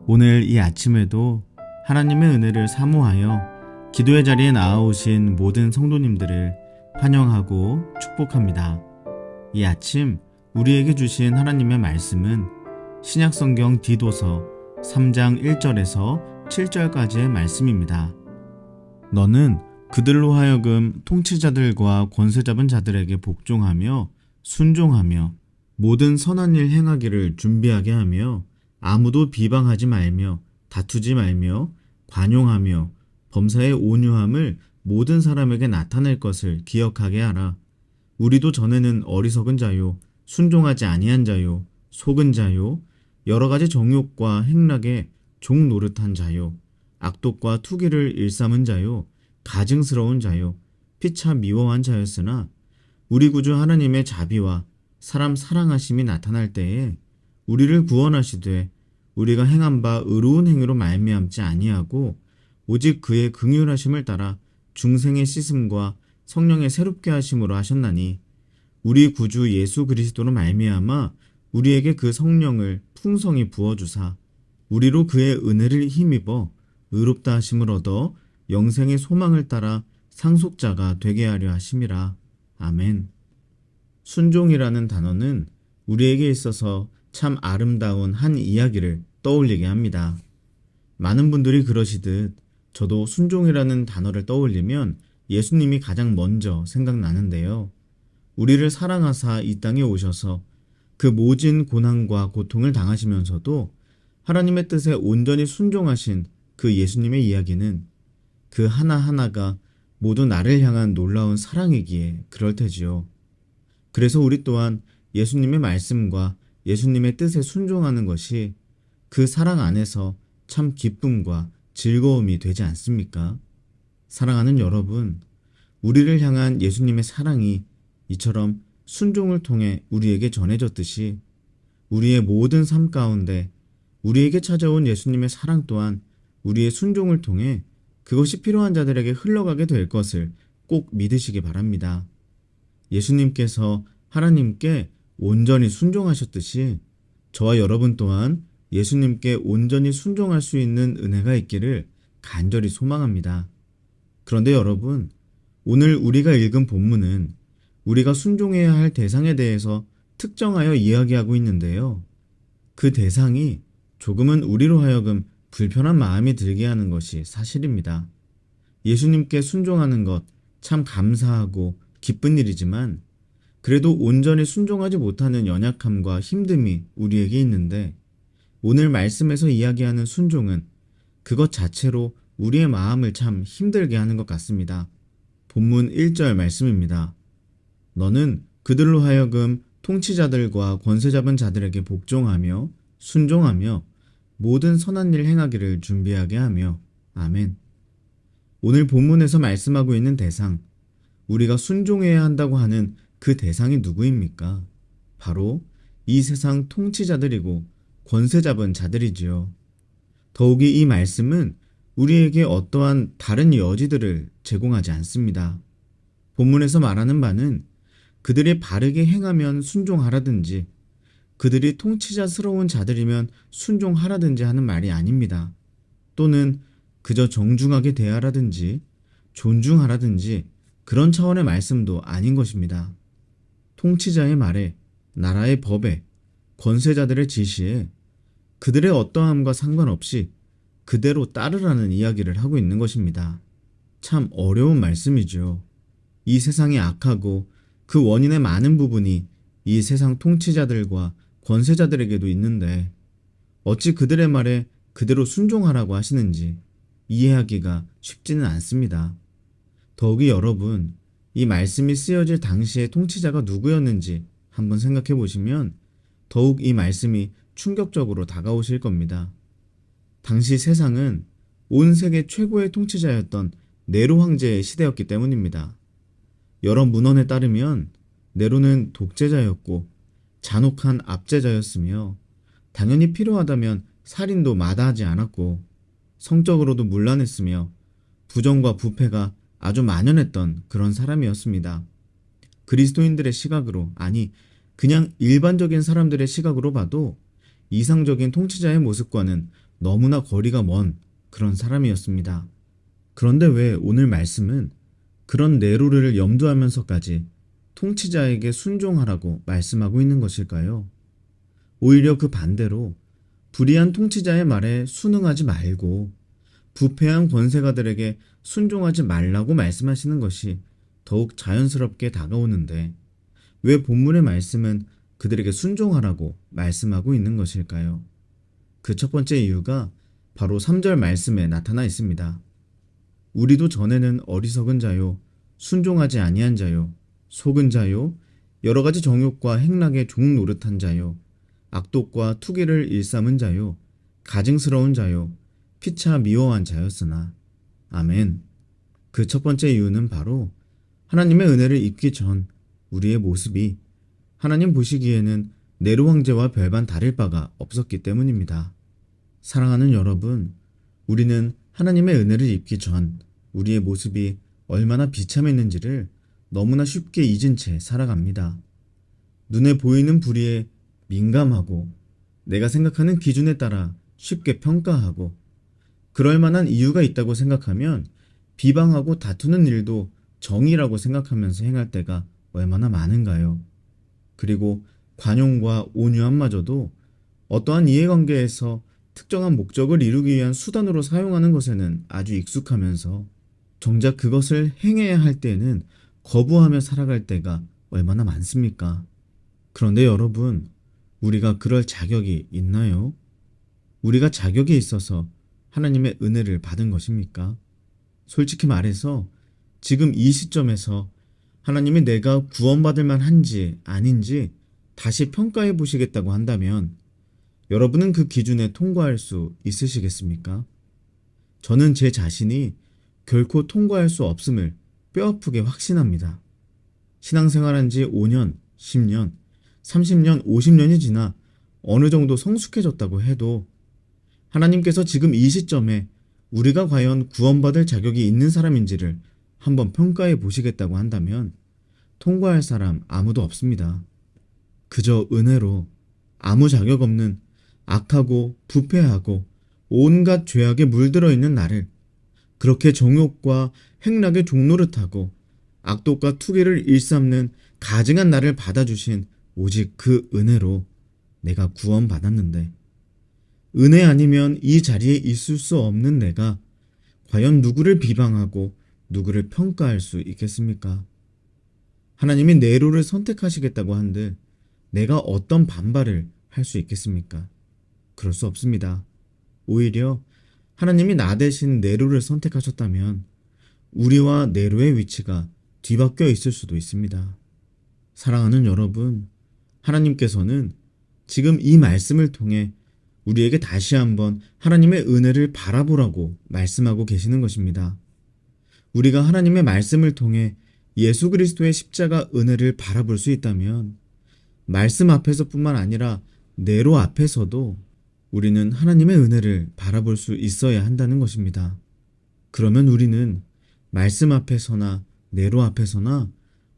오늘 이 아침에도 하나님의 은혜를 사모하여 기도의 자리에 나아오신 모든 성도님들을 환영하고 축복합니다. 이 아침 우리에게 주신 하나님의 말씀은 신약성경 디도서 3장 1절에서 7절까지의 말씀입니다. 너는 그들로 하여금 통치자들과 권세 잡은 자들에게 복종하며 순종하며 모든 선한 일 행하기를 준비하게 하며 아무도 비방하지 말며 다투지 말며 관용하며 범사의 온유함을 모든 사람에게 나타낼 것을 기억하게 하라. 우리도 전에는 어리석은 자요 순종하지 아니한 자요 속은 자요 여러 가지 정욕과 행락에 종 노릇한 자요 악독과 투기를 일삼은 자요 가증스러운 자요 피차 미워한 자였으나 우리 구주 하나님의 자비와 사람 사랑하심이 나타날 때에 우리를 구원하시되 우리가 행한 바 의로운 행위로 말미암지 아니하고 오직 그의 긍휼하심을 따라 중생의 씻음과 성령의 새롭게 하심으로 하셨나니 우리 구주 예수 그리스도로 말미암아 우리에게 그 성령을 풍성히 부어주사 우리로 그의 은혜를 힘입어 의롭다 하심을 얻어 영생의 소망을 따라 상속자가 되게 하려 하심이라. 아멘. 순종이라는 단어는 우리에게 있어서 참 아름다운 한 이야기를 떠올리게 합니다. 많은 분들이 그러시듯 저도 순종이라는 단어를 떠올리면 예수님이 가장 먼저 생각나는데요. 우리를 사랑하사 이 땅에 오셔서 그 모진 고난과 고통을 당하시면서도 하나님의 뜻에 온전히 순종하신 그 예수님의 이야기는 그 하나하나가 모두 나를 향한 놀라운 사랑이기에 그럴 테지요. 그래서 우리 또한 예수님의 말씀과 예수님의 뜻에 순종하는 것이 그 사랑 안에서 참 기쁨과 즐거움이 되지 않습니까? 사랑하는 여러분, 우리를 향한 예수님의 사랑이 이처럼 순종을 통해 우리에게 전해졌듯이 우리의 모든 삶 가운데 우리에게 찾아온 예수님의 사랑 또한 우리의 순종을 통해 그것이 필요한 자들에게 흘러가게 될 것을 꼭 믿으시기 바랍니다. 예수님께서 하나님께 온전히 순종하셨듯이 저와 여러분 또한 예수님께 온전히 순종할 수 있는 은혜가 있기를 간절히 소망합니다. 그런데 여러분, 오늘 우리가 읽은 본문은 우리가 순종해야 할 대상에 대해서 특정하여 이야기하고 있는데요. 그 대상이 조금은 우리로 하여금 불편한 마음이 들게 하는 것이 사실입니다. 예수님께 순종하는 것 참 감사하고 기쁜 일이지만 그래도 온전히 순종하지 못하는 연약함과 힘듦이 우리에게 있는데 오늘 말씀에서 이야기하는 순종은 그것 자체로 우리의 마음을 참 힘들게 하는 것 같습니다. 본문 1절 말씀입니다. 너는 그들로 하여금 통치자들과 권세 잡은 자들에게 복종하며 순종하며 모든 선한 일 행하기를 준비하게 하며 아멘. 오늘 본문에서 말씀하고 있는 대상, 우리가 순종해야 한다고 하는 그 대상이 누구입니까? 바로 이 세상 통치자들이고 권세 잡은 자들이지요. 더욱이 이 말씀은 우리에게 어떠한 다른 여지들을 제공하지 않습니다. 본문에서 말하는 바는 그들이 바르게 행하면 순종하라든지 그들이 통치자스러운 자들이면 순종하라든지 하는 말이 아닙니다. 또는 그저 정중하게 대하라든지 존중하라든지 그런 차원의 말씀도 아닌 것입니다. 통치자의 말에, 나라의 법에, 권세자들의 지시에 그들의 어떠함과 상관없이 그대로 따르라는 이야기를 하고 있는 것입니다. 참 어려운 말씀이죠. 이 세상이 악하고 그 원인의 많은 부분이 이 세상 통치자들과 권세자들에게도 있는데 어찌 그들의 말에 그대로 순종하라고 하시는지 이해하기가 쉽지는 않습니다. 더욱이 여러분, 이 말씀이 쓰여질 당시의 통치자가 누구였는지 한번 생각해 보시면 더욱 이 말씀이 충격적으로 다가오실 겁니다. 당시 세상은 온 세계 최고의 통치자였던 네로 황제의 시대였기 때문입니다. 여러 문헌에 따르면 네로는 독재자였고 잔혹한 압제자였으며 당연히 필요하다면 살인도 마다하지 않았고 성적으로도 문란했으며 부정과 부패가 아주 만연했던 그런 사람이었습니다. 그리스도인들의 시각으로, 아니 그냥 일반적인 사람들의 시각으로 봐도 이상적인 통치자의 모습과는 너무나 거리가 먼 그런 사람이었습니다. 그런데 왜 오늘 말씀은 그런 네로를 염두하면서까지 통치자에게 순종하라고 말씀하고 있는 것일까요? 오히려 그 반대로 불의한 통치자의 말에 순응하지 말고 부패한 권세가들에게 순종하지 말라고 말씀하시는 것이 더욱 자연스럽게 다가오는데 왜 본문의 말씀은 그들에게 순종하라고 말씀하고 있는 것일까요? 그 첫 번째 이유가 바로 3절 말씀에 나타나 있습니다. 우리도 전에는 어리석은 자요, 순종하지 아니한 자요, 속은 자요, 여러 가지 정욕과 행락에 종 노릇한 자요, 악독과 투기를 일삼은 자요, 가증스러운 자요, 피차 미워한 자였으나. 아멘. 그 첫 번째 이유는 바로 하나님의 은혜를 입기 전 우리의 모습이 하나님 보시기에는 네로 황제와 별반 다를 바가 없었기 때문입니다. 사랑하는 여러분, 우리는 하나님의 은혜를 입기 전 우리의 모습이 얼마나 비참했는지를 너무나 쉽게 잊은 채 살아갑니다. 눈에 보이는 불의에 민감하고 내가 생각하는 기준에 따라 쉽게 평가하고 그럴 만한 이유가 있다고 생각하면 비방하고 다투는 일도 정의라고 생각하면서 행할 때가 얼마나 많은가요? 그리고 관용과 온유함마저도 어떠한 이해관계에서 특정한 목적을 이루기 위한 수단으로 사용하는 것에는 아주 익숙하면서 정작 그것을 행해야 할 때에는 거부하며 살아갈 때가 얼마나 많습니까? 그런데 여러분, 우리가 그럴 자격이 있나요? 우리가 자격이 있어서 하나님의 은혜를 받은 것입니까? 솔직히 말해서 지금 이 시점에서 하나님이 내가 구원받을 만한지 아닌지 다시 평가해 보시겠다고 한다면 여러분은 그 기준에 통과할 수 있으시겠습니까? 저는 제 자신이 결코 통과할 수 없음을 뼈아프게 확신합니다. 신앙생활한 지 5년, 10년, 30년, 50년이 지나 어느 정도 성숙해졌다고 해도 하나님께서 지금 이 시점에 우리가 과연 구원받을 자격이 있는 사람인지를 한번 평가해 보시겠다고 한다면 통과할 사람 아무도 없습니다. 그저 은혜로 아무 자격 없는 악하고 부패하고 온갖 죄악에 물들어 있는 나를 그렇게 정욕과 행락에 종노릇하고 악독과 투기를 일삼는 가증한 나를 받아주신 오직 그 은혜로 내가 구원받았는데 은혜 아니면 이 자리에 있을 수 없는 내가 과연 누구를 비방하고 누구를 평가할 수 있겠습니까? 하나님이 네로를 선택하시겠다고 한들 내가 어떤 반발을 할 수 있겠습니까? 그럴 수 없습니다. 오히려 하나님이 나 대신 네로를 선택하셨다면 우리와 네로의 위치가 뒤바뀌어 있을 수도 있습니다. 사랑하는 여러분, 하나님께서는 지금 이 말씀을 통해 우리에게 다시 한번 하나님의 은혜를 바라보라고 말씀하고 계시는 것입니다. 우리가 하나님의 말씀을 통해 예수 그리스도의 십자가 은혜를 바라볼 수 있다면 말씀 앞에서뿐만 아니라 네로 앞에서도 우리는 하나님의 은혜를 바라볼 수 있어야 한다는 것입니다. 그러면 우리는 말씀 앞에서나 네로 앞에서나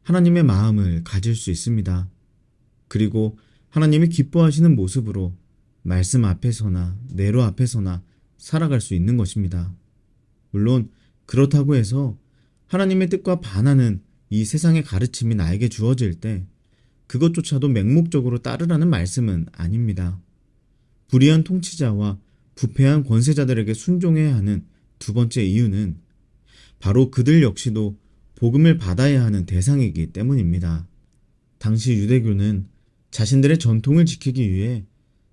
하나님의 마음을 가질 수 있습니다. 그리고 하나님이 기뻐하시는 모습으로 말씀 앞에서나 네로 앞에서나 살아갈 수 있는 것입니다. 물론 그렇다고 해서 하나님의 뜻과 반하는 이 세상의 가르침이 나에게 주어질 때 그것조차도 맹목적으로 따르라는 말씀은 아닙니다. 불의한 통치자와 부패한 권세자들에게 순종해야 하는 두 번째 이유는 바로 그들 역시도 복음을 받아야 하는 대상이기 때문입니다. 당시 유대교는 자신들의 전통을 지키기 위해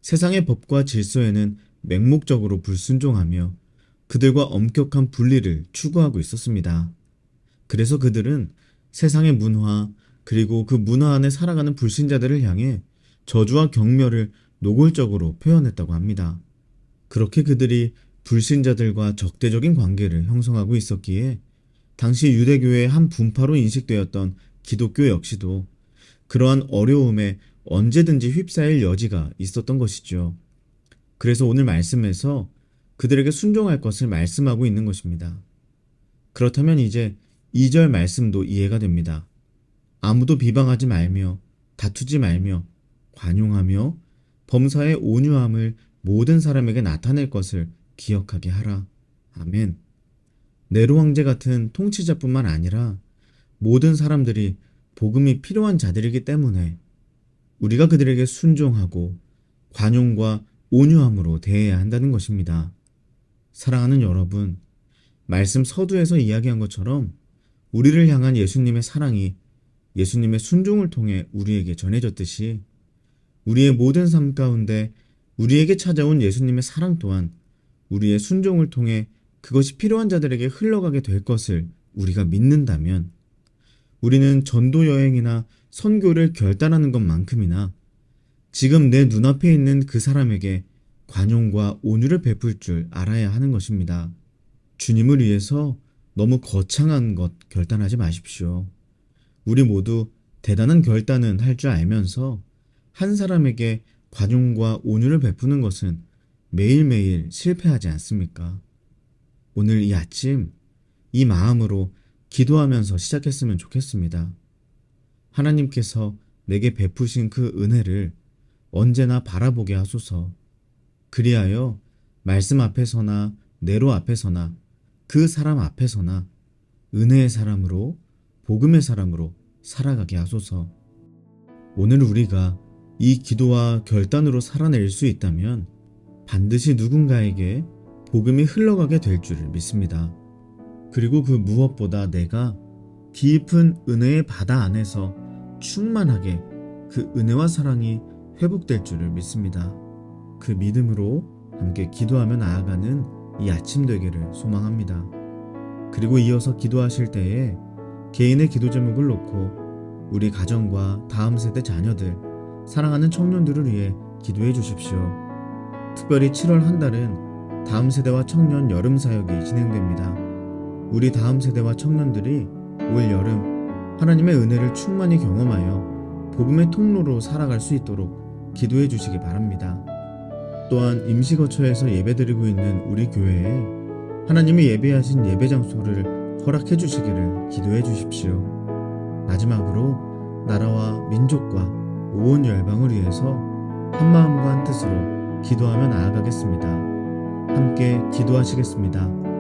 세상의 법과 질서에는 맹목적으로 불순종하며 그들과 엄격한 분리를 추구하고 있었습니다. 그래서 그들은 세상의 문화 그리고 그 문화 안에 살아가는 불신자들을 향해 저주와 경멸을 노골적으로 표현했다고 합니다. 그렇게 그들이 불신자들과 적대적인 관계를 형성하고 있었기에 당시 유대교의 한 분파로 인식되었던 기독교 역시도 그러한 어려움에 언제든지 휩싸일 여지가 있었던 것이죠. 그래서 오늘 말씀에서 그들에게 순종할 것을 말씀하고 있는 것입니다. 그렇다면 이제 2절 말씀도 이해가 됩니다. 아무도 비방하지 말며 다투지 말며 관용하며 범사의 온유함을 모든 사람에게 나타낼 것을 기억하게 하라. 아멘. 네로 황제 같은 통치자뿐만 아니라 모든 사람들이 복음이 필요한 자들이기 때문에 우리가 그들에게 순종하고 관용과 온유함으로 대해야 한다는 것입니다. 사랑하는 여러분, 말씀 서두에서 이야기한 것처럼 우리를 향한 예수님의 사랑이 예수님의 순종을 통해 우리에게 전해졌듯이 우리의 모든 삶 가운데 우리에게 찾아온 예수님의 사랑 또한 우리의 순종을 통해 그것이 필요한 자들에게 흘러가게 될 것을 우리가 믿는다면 우리는 전도 여행이나 선교를 결단하는 것만큼이나 지금 내 눈앞에 있는 그 사람에게 관용과 온유를 베풀 줄 알아야 하는 것입니다. 주님을 위해서 너무 거창한 것 결단하지 마십시오. 우리 모두 대단한 결단은 할 줄 알면서 한 사람에게 관용과 온유를 베푸는 것은 매일매일 실패하지 않습니까? 오늘 이 아침 이 마음으로 기도하면서 시작했으면 좋겠습니다. 하나님께서 내게 베푸신 그 은혜를 언제나 바라보게 하소서. 그리하여 말씀 앞에서나 네로 앞에서나 그 사람 앞에서나 은혜의 사람으로 복음의 사람으로 살아가게 하소서. 오늘 우리가 이 기도와 결단으로 살아낼 수 있다면 반드시 누군가에게 복음이 흘러가게 될 줄을 믿습니다. 그리고 그 무엇보다 내가 깊은 은혜의 바다 안에서 충만하게 그 은혜와 사랑이 회복될 줄을 믿습니다. 그 믿음으로 함께 기도하며 나아가는 이 아침 되기를 소망합니다. 그리고 이어서 기도하실 때에 개인의 기도 제목을 놓고 우리 가정과 다음 세대 자녀들, 사랑하는 청년들을 위해 기도해 주십시오. 특별히 7월 한 달은 다음 세대와 청년 여름 사역이 진행됩니다. 우리 다음 세대와 청년들이 올 여름 하나님의 은혜를 충만히 경험하여 복음의 통로로 살아갈 수 있도록 기도해 주시기 바랍니다. 또한 임시거처에서 예배드리고 있는 우리 교회에 하나님이 예배하신 예배 장소를 허락해 주시기를 기도해 주십시오. 마지막으로 나라와 민족과 온 열방을 위해서 한마음과 한뜻으로 기도하며 나아가겠습니다. 함께 기도하시겠습니다.